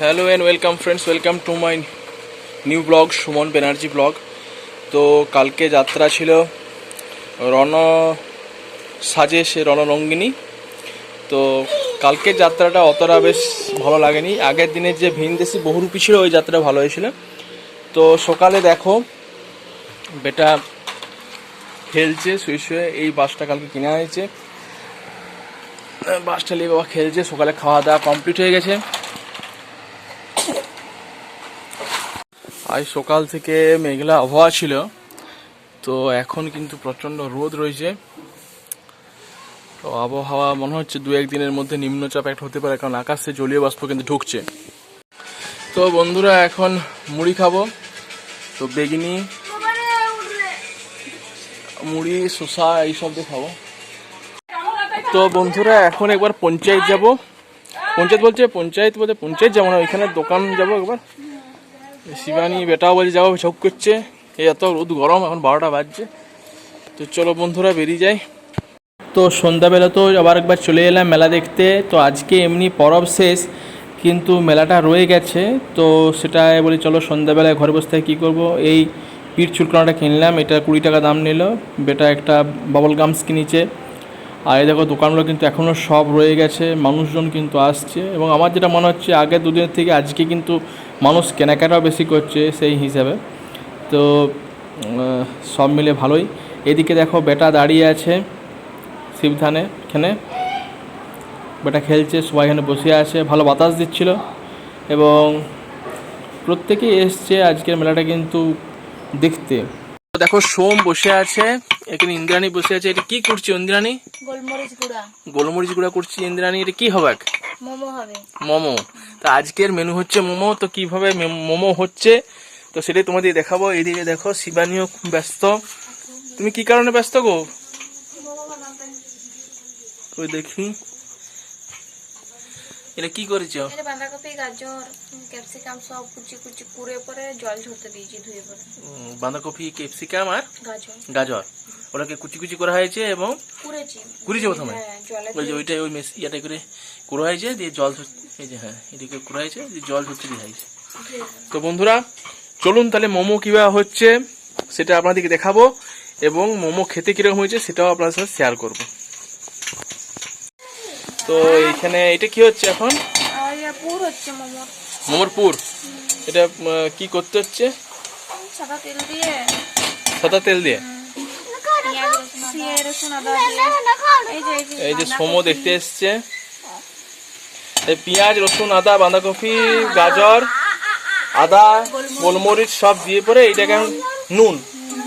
Hello and welcome friends, welcome to my new blog Suman Banerjee blog. তো কালকে যাত্রা ছিল রণ সাজে সে রণরঙ্গিনী। তো কালকের যাত্রাটা অতটা বেশ ভালো লাগেনি। আগের দিনের যে ভিনদেশি বহুরূপী ছিল ওই যাত্রা ভালো হয়েছিল। তো সকালে দেখো বেটা খেলছে শুয়ে শুয়ে। এই বাসটা কালকে কিনা হয়েছে, বাসটা নিয়ে বাবা খেলছে। সকালে খাওয়া দাওয়া কমপ্লিট হয়ে গেছে। আজ সকাল থেকে মেঘলা আবহাওয়া ছিল, তো এখন কিন্তু প্রচণ্ড রোদ রয়েছে। তো আবহাওয়া মনে হচ্ছে দু একদিনের মধ্যে নিম্নচাপ একটা হতে পারে, কারণ আকাশে জলীয় বাষ্প কিন্তু ঢুকছে। তো বন্ধুরা এখন মুড়ি খাবো। তো বেগনি মুড়ি শসা এইসব দিয়ে খাবো। তো বন্ধুরা এখন একবার পঞ্চায়েত যাব। পঞ্চায়েত যাবো না, ওইখানে দোকান যাবো একবার। শিবানী বেটাও বলছে যাবো, ঝোঁক করছে। এই এত রোদ গরম, এখন 12টা বাজছে। তো চলো বন্ধুরা বেরিয়ে যাই। তো সন্ধ্যাবেলা তো আবার একবার চলে এলাম মেলা দেখতে। তো আজকে এমনি পরব শেষ, কিন্তু মেলাটা রয়ে গেছে। তো সেটা বলি চলো সন্ধ্যাবেলায় ঘরে বসে থেকে কী করবো, এই পিঠ চুলকানাটা কিনলাম। এটা 20 টাকা দাম নিল। বেটা একটা বাবল গামস কিনেছে। আর এই দেখো দোকানগুলো কিন্তু এখনও সব রয়ে গেছে, মানুষজন কিন্তু আসছে। এবং আমার যেটা মনে হচ্ছে আগের দুদিনের থেকে আজকে কিন্তু মানুষ কেনাকাটাও বেশি করছে সেই হিসাবে। তো সব মিলে ভালোই। এদিকে দেখো বেটা দাঁড়িয়ে আছে শিবধানে, এখানে বেটা খেলছে, সবাই এখানে বসে আছে, ভালো বাতাস দিচ্ছিল। এবং প্রত্যেকেই এসছে আজকের মেলাটা কিন্তু দেখতে। দেখো সোম বসে আছে, এখানে ইন্দ্রাণী বসে আছে। এটা কি করছে ইন্দ্রাণী? গোলমরিচ গুঁড়া করছি ইন্দ্রাণী। এটা কি হবে? মোমো হবে। মোমো। তো আজকের মেনু হচ্ছে মোমো। তো কিভাবে মোমো হচ্ছে তো সেটাই তোমাদের দেখাবো। এদিকে দেখো শিবানীও খুব ব্যস্ত। তুমি কি কারণে ব্যস্ত গো? ওই দেখি এটা কি করেছো? এটা বাঁধাকপি, গাজর, ক্যাপসিকাম সব কুচি কুচি কুড়ে পরে জল ঝরতে দিয়েছি, ধুয়ে পরে। বাঁধাকপি, ক্যাপসিকাম আর গাজর ওটাকে কুচি কুচি করা হয়েছে এবং কুড়িয়েছে প্রথমে। ওই যে ওইটাই ওই ইয়াটা করে কুড়ো হয়েছে, দিয়ে জল, এই যে হ্যাঁ এদিকে কুড়ো হয়েছে, দিয়ে জল ঝরতে দিয়ে হয়েছে। তো বন্ধুরা চলুন তাহলে মোমো কিভাবে হচ্ছে সেটা আপনাদেরকে দেখাবো, এবং মোমো খেতে কিরকম হয়েছে সেটাও আপনাদের সাথে শেয়ার করব। তো এইখানে এটা কি হচ্ছে এখন? পুর হচ্ছে মোমোর পুর। এটা কি করতে হচ্ছে? সাদা তেল দিয়ে এই যে সোমো দেখতে এসছে। পেঁয়াজ, রসুন, আদা, বাঁধাকপি, গাজর, আদা, গোলমরিচ সব দিয়ে পরে এইটাকে নুন,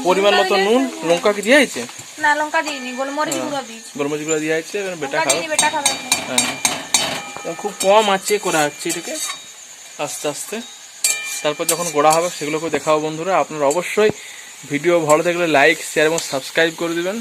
পরিমাণ মতো নুন, লঙ্কা কি দিয়ে হয়েছে? না লঙ্কা দিইনি, গোলমরিচ গুঁড়ো দিয়েছি। গোলমরিচ গুঁড়ো দিয়ে হয়েছে। বেটা খাবে। হ্যাঁ খুব কম আঁচে করা হচ্ছে এটাকে, আস্তে আস্তে। তারপর যখন গোড়া হবে সেগুলোকেও দেখাবো বন্ধুরা। আপনারা অবশ্যই ভিডিও ভালো থাকলে লাইক, শেয়ার এবং সাবস্ক্রাইব করে দেবেন।